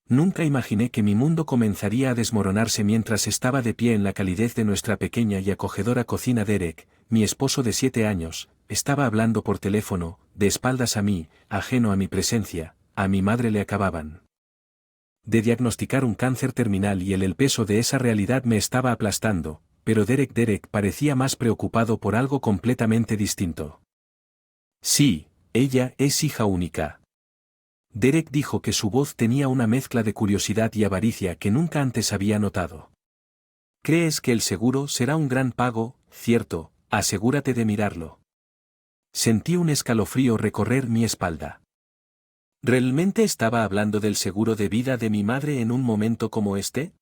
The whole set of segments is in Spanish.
Nunca imaginé que mi mundo comenzaría a desmoronarse mientras estaba de pie en la calidez de nuestra pequeña y acogedora cocina. Derek, mi esposo de 7 años, estaba hablando por teléfono, de espaldas a mí, ajeno a mi presencia. A mi madre le acababan de diagnosticar un cáncer terminal y el peso de esa realidad me estaba aplastando, pero Derek parecía más preocupado por algo completamente distinto. Sí, ella es hija única. Derek dijo que su voz tenía una mezcla de curiosidad y avaricia que nunca antes había notado. ¿Crees que el seguro será un gran pago? Cierto, asegúrate de mirarlo. Sentí un escalofrío recorrer mi espalda. ¿Realmente estaba hablando del seguro de vida de mi madre en un momento como este?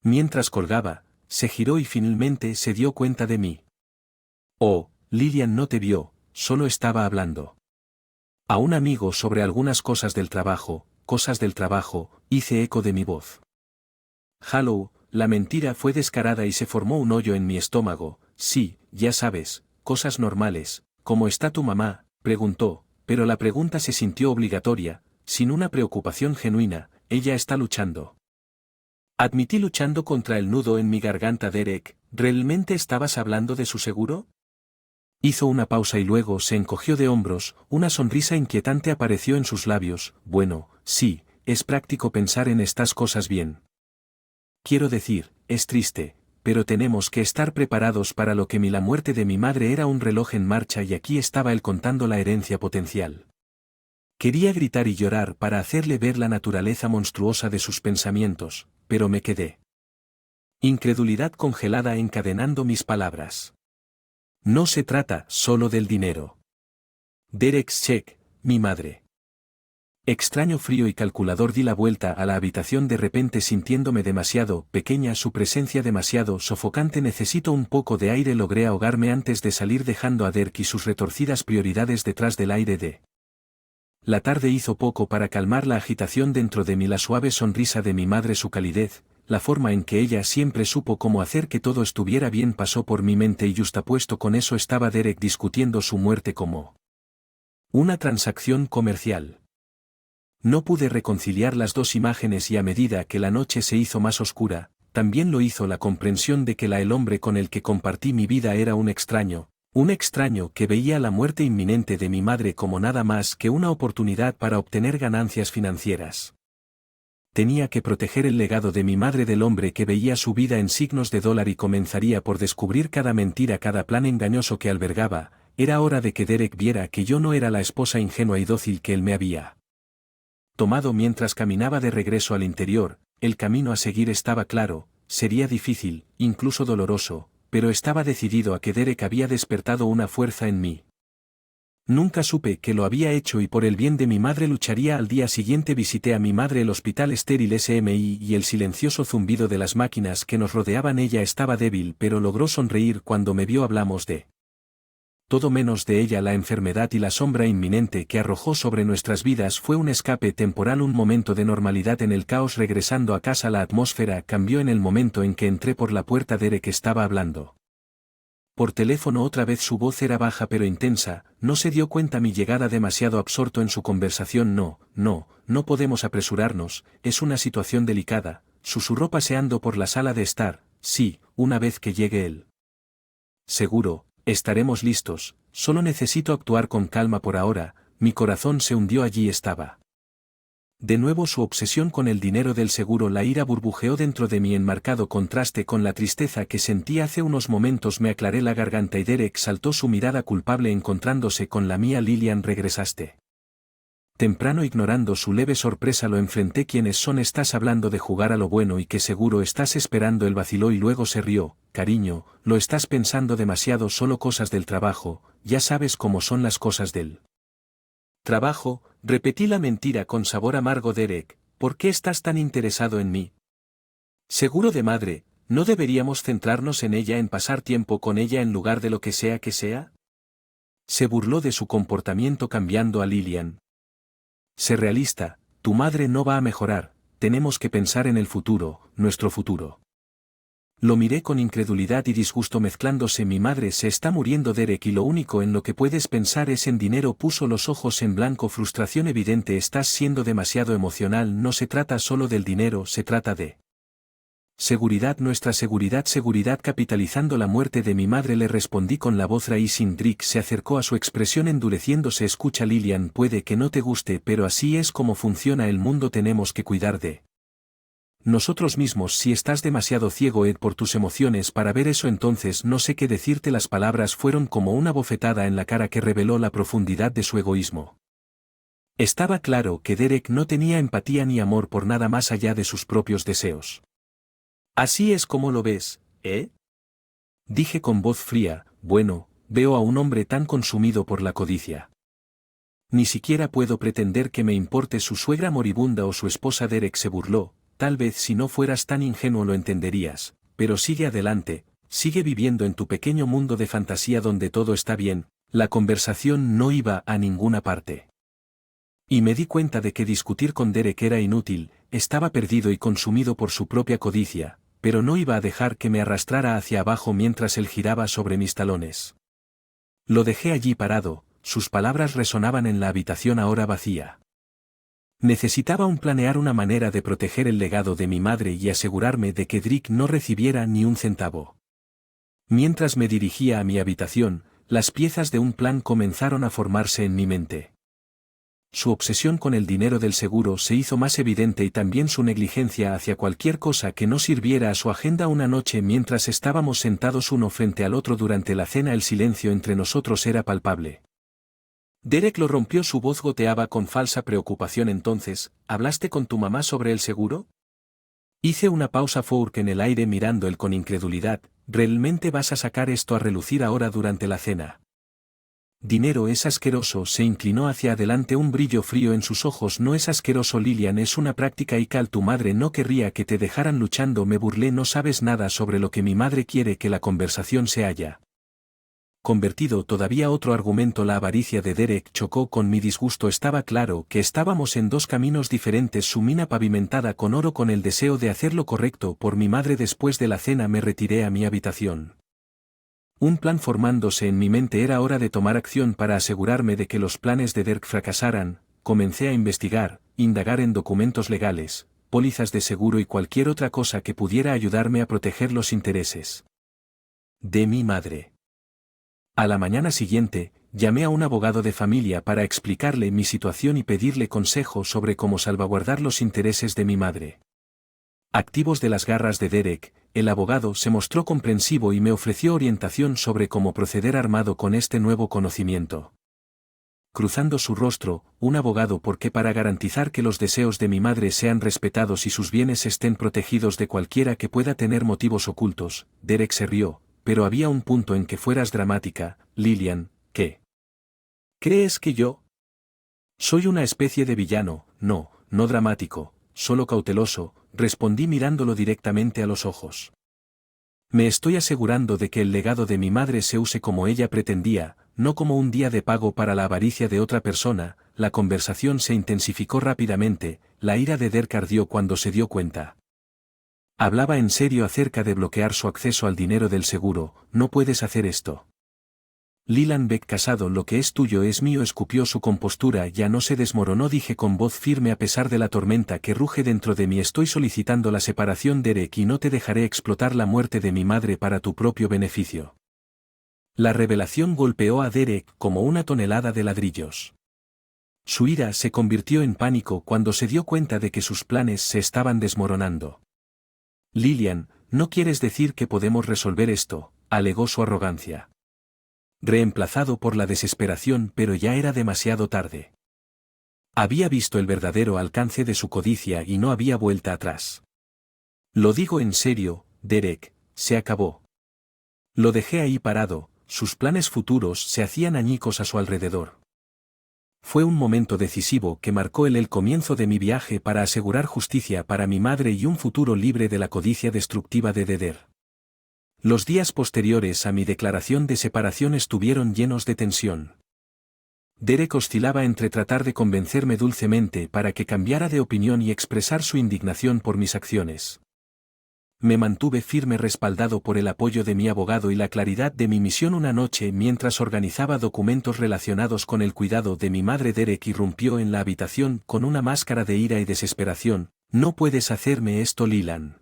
Mientras colgaba, se giró y finalmente se dio cuenta de mí. Oh, Lilian no te vio, solo estaba hablando a un amigo sobre algunas cosas del trabajo, hice eco de mi voz. Hallow, la mentira fue descarada y se formó un hoyo en mi estómago. Sí, ya sabes, cosas normales. ¿Cómo está tu mamá?, preguntó, pero la pregunta se sintió obligatoria, sin una preocupación genuina. Ella está luchando. Admití luchando contra el nudo en mi garganta. Derek, ¿realmente estabas hablando de su seguro? Hizo una pausa y luego se encogió de hombros, una sonrisa inquietante apareció en sus labios. Bueno, sí, es práctico pensar en estas cosas bien. Quiero decir, es triste, pero tenemos que estar preparados para lo que la muerte de mi madre era un reloj en marcha y aquí estaba él contando la herencia potencial. Quería gritar y llorar para hacerle ver la naturaleza monstruosa de sus pensamientos, pero me quedé. Incredulidad congelada encadenando mis palabras. No se trata solo del dinero. Derek's check, mi madre. Extraño frío y calculador. Di la vuelta a la habitación de repente sintiéndome demasiado pequeña, su presencia demasiado sofocante. Necesito un poco de aire. Logré ahogarme antes de salir dejando a Derek y sus retorcidas prioridades detrás del aire de. La tarde hizo poco para calmar la agitación dentro de mí. La suave sonrisa de mi madre, su calidez, la forma en que ella siempre supo cómo hacer que todo estuviera bien pasó por mi mente y justapuesto con eso estaba Derek discutiendo su muerte como una transacción comercial. No pude reconciliar las dos imágenes y a medida que la noche se hizo más oscura, también lo hizo la comprensión de que el hombre con el que compartí mi vida era un extraño que veía la muerte inminente de mi madre como nada más que una oportunidad para obtener ganancias financieras. Tenía que proteger el legado de mi madre del hombre que veía su vida en signos de dólar y comenzaría por descubrir cada mentira, cada plan engañoso que albergaba. Era hora de que Derek viera que yo no era la esposa ingenua y dócil que él me había tomado. Mientras caminaba de regreso al interior, el camino a seguir estaba claro, sería difícil, incluso doloroso, pero estaba decidido a que Derek había despertado una fuerza en mí. Nunca supe que lo había hecho y por el bien de mi madre lucharía. Al día siguiente visité a mi madre el hospital estéril SMI y el silencioso zumbido de las máquinas que nos rodeaban. Ella estaba débil pero logró sonreír cuando me vio. Hablamos de todo menos de ella. La enfermedad y la sombra inminente que arrojó sobre nuestras vidas fue un escape temporal, un momento de normalidad en el caos. Regresando a casa la atmósfera cambió en el momento en que entré por la puerta. Derek estaba hablando por teléfono otra vez. Su voz era baja pero intensa. No se dio cuenta mi llegada, demasiado absorto en su conversación. No podemos apresurarnos, es una situación delicada, susurró paseando por la sala de estar. Sí, una vez que llegue él. Seguro, estaremos listos, solo necesito actuar con calma por ahora. Mi corazón se hundió. Allí estaba. De nuevo su obsesión con el dinero del seguro. La ira burbujeó dentro de mí en marcado contraste con la tristeza que sentí hace unos momentos. Me aclaré la garganta y Derek saltó su mirada culpable encontrándose con la mía. Lilian, regresaste temprano. Ignorando su leve sorpresa lo enfrenté. ¿Quiénes son? Estás hablando de jugar a lo bueno y que seguro estás esperando. Él vaciló y luego se rió. Cariño, lo estás pensando demasiado, solo cosas del trabajo, ya sabes cómo son las cosas del trabajo. Repetí la mentira con sabor amargo. Derek, ¿por qué estás tan interesado en mí? Seguro de madre, ¿no deberíamos centrarnos en ella, en pasar tiempo con ella en lugar de lo que sea que sea? Se burló de su comportamiento cambiando a Lilian. Sé realista, tu madre no va a mejorar, tenemos que pensar en el futuro, nuestro futuro. Lo miré con incredulidad y disgusto mezclándose. Mi madre se está muriendo, Derek, y lo único en lo que puedes pensar es en dinero. Puso los ojos en blanco, frustración evidente. Estás siendo demasiado emocional. No se trata solo del dinero, se trata de seguridad, nuestra seguridad. Capitalizando la muerte de mi madre, le respondí con la voz raíz. Drake se acercó a su expresión endureciéndose. Escucha, Lillian, puede que no te guste, pero así es como funciona el mundo. Tenemos que cuidar de nosotros mismos. Si estás demasiado ciego, Ed, por tus emociones para ver eso, entonces no sé qué decirte. Las palabras fueron como una bofetada en la cara que reveló la profundidad de su egoísmo. Estaba claro que Derek no tenía empatía ni amor por nada más allá de sus propios deseos. Así es como lo ves, ¿eh? Dije con voz fría. Bueno, veo a un hombre tan consumido por la codicia. Ni siquiera puedo pretender que me importe su suegra moribunda o su esposa. Derek se burló. Tal vez si no fueras tan ingenuo lo entenderías, pero sigue adelante, sigue viviendo en tu pequeño mundo de fantasía donde todo está bien. La conversación no iba a ninguna parte. Y me di cuenta de que discutir con Derek era inútil. Estaba perdido y consumido por su propia codicia, pero no iba a dejar que me arrastrara hacia abajo mientras él giraba sobre mis talones. Lo dejé allí parado, sus palabras resonaban en la habitación ahora vacía. Necesitaba planear una manera de proteger el legado de mi madre y asegurarme de que Drake no recibiera ni un centavo. Mientras me dirigía a mi habitación, las piezas de un plan comenzaron a formarse en mi mente. Su obsesión con el dinero del seguro se hizo más evidente y también su negligencia hacia cualquier cosa que no sirviera a su agenda. Una noche, mientras estábamos sentados uno frente al otro durante la cena, el silencio entre nosotros era palpable. Derek lo rompió, su voz goteaba con falsa preocupación. Entonces, ¿hablaste con tu mamá sobre el seguro? Hice una pausa. Fork en el aire mirando él con incredulidad. ¿Realmente vas a sacar esto a relucir ahora durante la cena? Dinero es asqueroso. Se inclinó hacia adelante, un brillo frío en sus ojos. No es asqueroso, Lillian, es una práctica ilegal. Tu madre no querría que te dejaran luchando. Me burlé. No sabes nada sobre lo que mi madre quiere que la conversación se haya convertido. Todavía otro argumento. La avaricia de Derek chocó con mi disgusto. Estaba claro que estábamos en dos caminos diferentes. Su mina pavimentada con oro con el deseo de hacer lo correcto por mi madre. Después de la cena me retiré a mi habitación. Un plan formándose en mi mente. Era hora de tomar acción para asegurarme de que los planes de Derek fracasaran. Comencé a indagar en documentos legales, pólizas de seguro y cualquier otra cosa que pudiera ayudarme a proteger los intereses de mi madre. A la mañana siguiente, llamé a un abogado de familia para explicarle mi situación y pedirle consejo sobre cómo salvaguardar los intereses de mi madre. Activos de las garras de Derek, el abogado se mostró comprensivo y me ofreció orientación sobre cómo proceder armado con este nuevo conocimiento. Cruzando su rostro, un abogado, porque para garantizar que los deseos de mi madre sean respetados y sus bienes estén protegidos de cualquiera que pueda tener motivos ocultos. Derek se rió. Pero había un punto en que fueras dramática, Lillian. ¿Qué? ¿Crees que yo soy una especie de villano? No, no dramático, solo cauteloso, respondí mirándolo directamente a los ojos. Me estoy asegurando de que el legado de mi madre se use como ella pretendía, no como un día de pago para la avaricia de otra persona. La conversación se intensificó rápidamente, la ira de Derek ardió cuando se dio cuenta. Hablaba en serio acerca de bloquear su acceso al dinero del seguro. No puedes hacer esto. Lillian Beck, casado, lo que es tuyo es mío. Escupió. Su compostura ya no se desmoronó. Dije con voz firme a pesar de la tormenta que ruge dentro de mí. Estoy solicitando la separación, Derek, y no te dejaré explotar la muerte de mi madre para tu propio beneficio. La revelación golpeó a Derek como una tonelada de ladrillos. Su ira se convirtió en pánico cuando se dio cuenta de que sus planes se estaban desmoronando. Lillian, ¿no quieres decir que podemos resolver esto?, alegó su arrogancia. Reemplazado por la desesperación, pero ya era demasiado tarde. Había visto el verdadero alcance de su codicia y no había vuelta atrás. Lo digo en serio, Derek, se acabó. Lo dejé ahí parado, sus planes futuros se hacían añicos a su alrededor. Fue un momento decisivo que marcó el comienzo de mi viaje para asegurar justicia para mi madre y un futuro libre de la codicia destructiva de Derek. Los días posteriores a mi declaración de separación estuvieron llenos de tensión. Derek oscilaba entre tratar de convencerme dulcemente para que cambiara de opinión y expresar su indignación por mis acciones. Me mantuve firme respaldado por el apoyo de mi abogado y la claridad de mi misión. Una noche mientras organizaba documentos relacionados con el cuidado de mi madre, Derek irrumpió en la habitación con una máscara de ira y desesperación. No puedes hacerme esto, Leland.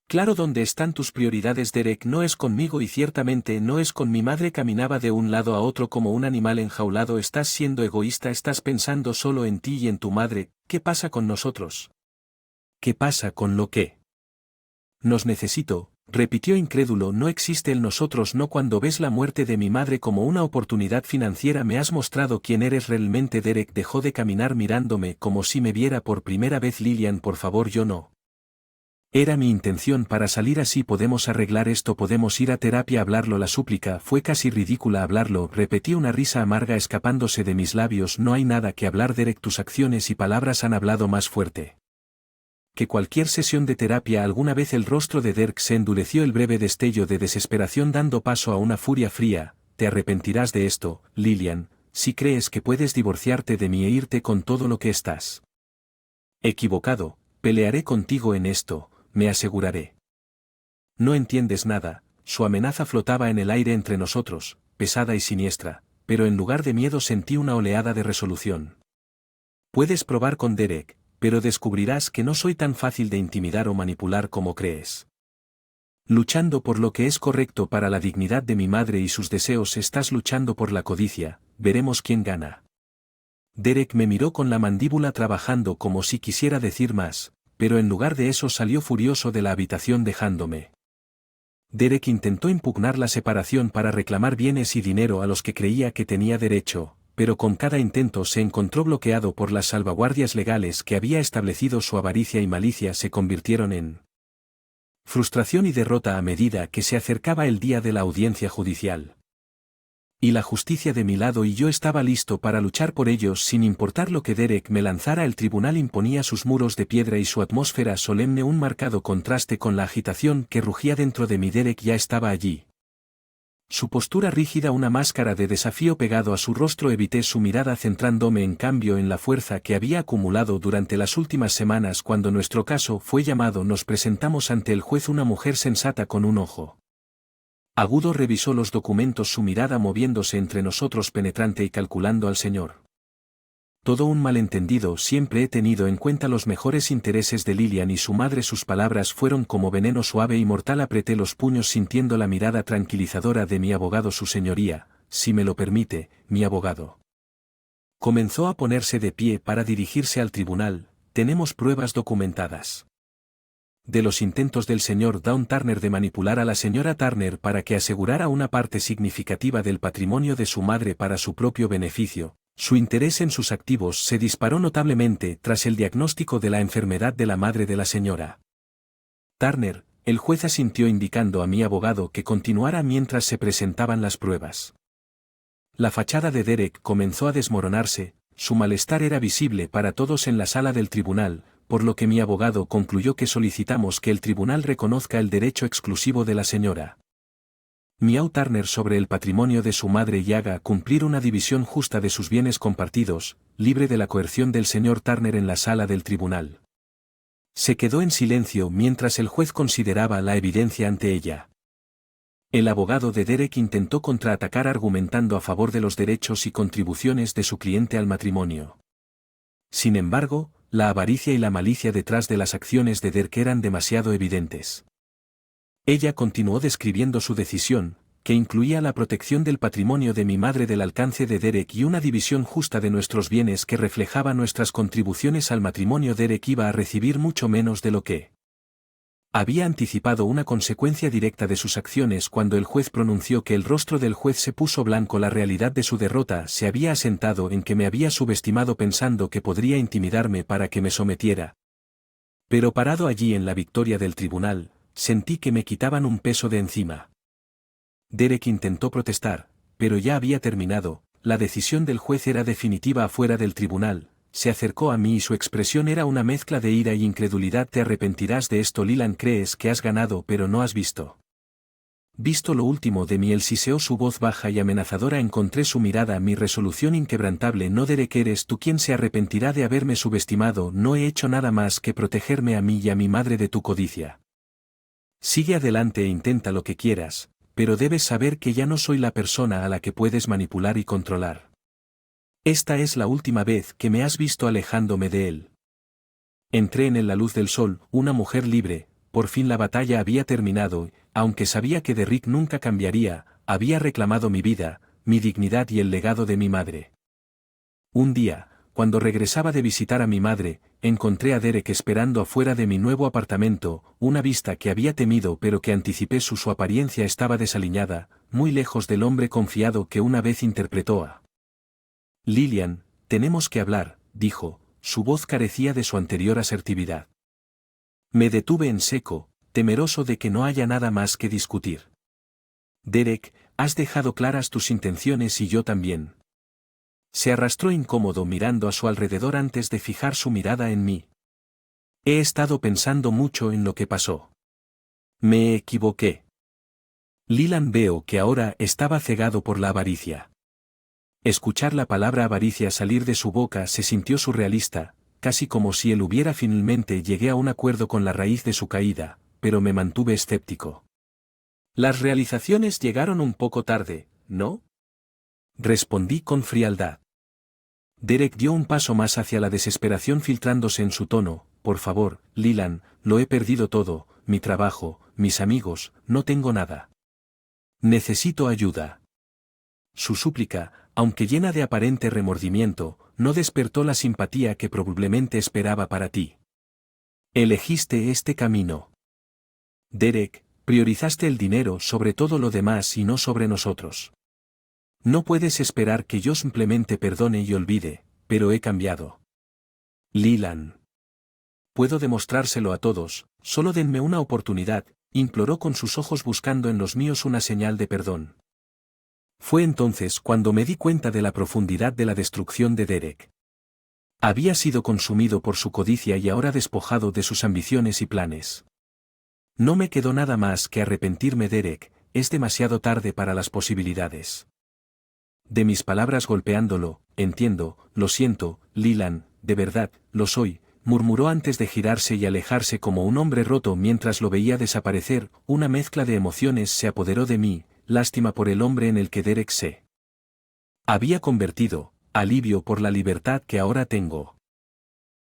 Claro, ¿dónde están tus prioridades? Derek no es conmigo y ciertamente no es con mi madre. Caminaba de un lado a otro como un animal enjaulado. Estás siendo egoísta, estás pensando solo en ti y en tu madre. ¿Qué pasa con nosotros? ¿Qué pasa con lo que? Nos necesito, repitió incrédulo. No existe el nosotros. No, cuando ves la muerte de mi madre como una oportunidad financiera me has mostrado quién eres realmente. Derek dejó de caminar mirándome como si me viera por primera vez. Lillian, por favor, yo no. Era mi intención. Para salir así podemos arreglar esto, podemos ir a terapia. Hablarlo. La súplica fue casi ridícula. Hablarlo, repetí, una risa amarga escapándose de mis labios. No hay nada que hablar, Derek, tus acciones y palabras han hablado más fuerte que cualquier sesión de terapia alguna vez. El rostro de Derek se endureció, el breve destello de desesperación dando paso a una furia fría. Te arrepentirás de esto, Lillian, si crees que puedes divorciarte de mí e irte con todo lo que estás equivocado. Pelearé contigo en esto, me aseguraré. No entiendes nada. Su amenaza flotaba en el aire entre nosotros, pesada y siniestra, pero en lugar de miedo sentí una oleada de resolución. Puedes probar con Derek, pero descubrirás que no soy tan fácil de intimidar o manipular como crees. Luchando por lo que es correcto para la dignidad de mi madre y sus deseos, estás luchando por la codicia. Veremos quién gana. Derek me miró con la mandíbula trabajando como si quisiera decir más, pero en lugar de eso salió furioso de la habitación dejándome. Derek intentó impugnar la separación para reclamar bienes y dinero a los que creía que tenía derecho, pero con cada intento se encontró bloqueado por las salvaguardias legales que había establecido. Su avaricia y malicia se convirtieron en frustración y derrota a medida que se acercaba el día de la audiencia judicial. Y la justicia de mi lado y yo estaba listo para luchar por ellos sin importar lo que Derek me lanzara. El tribunal imponía sus muros de piedra y su atmósfera solemne, un marcado contraste con la agitación que rugía dentro de mí. Derek ya estaba allí. Su postura rígida, una máscara de desafío pegado a su rostro. Evité su mirada, centrándome en cambio en la fuerza que había acumulado durante las últimas semanas. Cuando nuestro caso fue llamado, nos presentamos ante el juez. Una mujer sensata con un ojo agudo revisó los documentos, su mirada moviéndose entre nosotros, penetrante y calculando. Al señor. Todo un malentendido. Siempre he tenido en cuenta los mejores intereses de Lillian y su madre. Sus palabras fueron como veneno suave y mortal. Apreté los puños sintiendo la mirada tranquilizadora de mi abogado. Su señoría, si me lo permite, mi abogado. Comenzó a ponerse de pie para dirigirse al tribunal. Tenemos pruebas documentadas de los intentos del señor Dawn Turner de manipular a la señora Turner para que asegurara una parte significativa del patrimonio de su madre para su propio beneficio. Su interés en sus activos se disparó notablemente tras el diagnóstico de la enfermedad de la madre de la señora Turner. El juez asintió, indicando a mi abogado que continuara mientras se presentaban las pruebas. La fachada de Derek comenzó a desmoronarse. Su malestar era visible para todos en la sala del tribunal, por lo que mi abogado concluyó que solicitamos que el tribunal reconozca el derecho exclusivo de la señora Miau Turner sobre el patrimonio de su madre y haga cumplir una división justa de sus bienes compartidos, libre de la coerción del señor Turner. En la sala del tribunal se quedó en silencio mientras el juez consideraba la evidencia ante ella. El abogado de Derek intentó contraatacar argumentando a favor de los derechos y contribuciones de su cliente al matrimonio. Sin embargo, la avaricia y la malicia detrás de las acciones de Derek eran demasiado evidentes. Ella continuó describiendo su decisión, que incluía la protección del patrimonio de mi madre del alcance de Derek y una división justa de nuestros bienes que reflejaba nuestras contribuciones al matrimonio. Derek iba a recibir mucho menos de lo que había anticipado, una consecuencia directa de sus acciones. Cuando el juez pronunció que el rostro del juez se puso blanco, la realidad de su derrota se había asentado en que me había subestimado pensando que podría intimidarme para que me sometiera. Pero parado allí en la victoria del tribunal, sentí que me quitaban un peso de encima. Derek intentó protestar, pero ya había terminado. La decisión del juez era definitiva. Afuera del tribunal, se acercó a mí y su expresión era una mezcla de ira y incredulidad. Te arrepentirás de esto, Leland. Crees que has ganado, pero no has visto lo último de mí. Él siseó, su voz baja y amenazadora. Encontré su mirada, mi resolución inquebrantable. No, Derek, eres tú quien se arrepentirá de haberme subestimado. No he hecho nada más que protegerme a mí y a mi madre de tu codicia. Sigue adelante e intenta lo que quieras, pero debes saber que ya no soy la persona a la que puedes manipular y controlar. Esta es la última vez que me has visto alejándome de él. Entré en la luz del sol, una mujer libre, por fin la batalla había terminado, aunque sabía que Derek nunca cambiaría, había reclamado mi vida, mi dignidad y el legado de mi madre. Un día, cuando regresaba de visitar a mi madre, encontré a Derek esperando afuera de mi nuevo apartamento, una vista que había temido pero que anticipé su apariencia estaba desaliñada, muy lejos del hombre confiado que una vez interpretó a Lillian. Tenemos que hablar, dijo, su voz carecía de su anterior asertividad. Me detuve en seco, temeroso de que no haya nada más que discutir. Derek, has dejado claras tus intenciones y yo también. Se arrastró incómodo mirando a su alrededor antes de fijar su mirada en mí. He estado pensando mucho en lo que pasó. Me equivoqué. Lillian veo que ahora estaba cegado por la avaricia. Escuchar la palabra avaricia salir de su boca se sintió surrealista, casi como si él hubiera finalmente llegué a un acuerdo con la raíz de su caída, pero me mantuve escéptico. Las realizaciones llegaron un poco tarde, ¿no? Respondí con frialdad. Derek dio un paso más hacia la desesperación filtrándose en su tono. Por favor, Lillian, lo he perdido todo, mi trabajo, mis amigos, no tengo nada. Necesito ayuda. Su súplica, aunque llena de aparente remordimiento, no despertó la simpatía que probablemente esperaba para ti. Elegiste este camino. Derek, priorizaste el dinero sobre todo lo demás y no sobre nosotros. No puedes esperar que yo simplemente perdone y olvide, pero he cambiado. Lillian. Puedo demostrárselo a todos, solo denme una oportunidad, imploró con sus ojos buscando en los míos una señal de perdón. Fue entonces cuando me di cuenta de la profundidad de la destrucción de Derek. Había sido consumido por su codicia y ahora despojado de sus ambiciones y planes. No me quedó nada más que arrepentirme. Derek, es demasiado tarde para las posibilidades. De mis palabras golpeándolo, entiendo, lo siento, Lillian, de verdad, lo soy, murmuró antes de girarse y alejarse como un hombre roto mientras lo veía desaparecer. Una mezcla de emociones se apoderó de mí, lástima por el hombre en el que Derek se había convertido, alivio por la libertad que ahora tengo.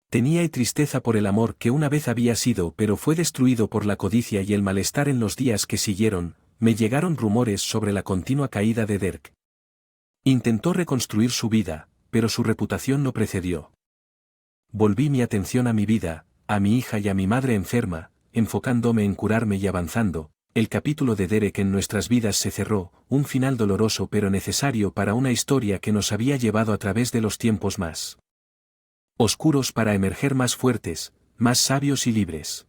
Tenía y tristeza por el amor que una vez había sido pero fue destruido por la codicia y el malestar. En los días que siguieron, me llegaron rumores sobre la continua caída de Derek. Intentó reconstruir su vida, pero su reputación lo precedió. Volví mi atención a mi vida, a mi hija y a mi madre enferma, enfocándome en curarme y avanzando. El capítulo de Derek en nuestras vidas se cerró, un final doloroso pero necesario para una historia que nos había llevado a través de los tiempos más oscuros para emerger más fuertes, más sabios y libres.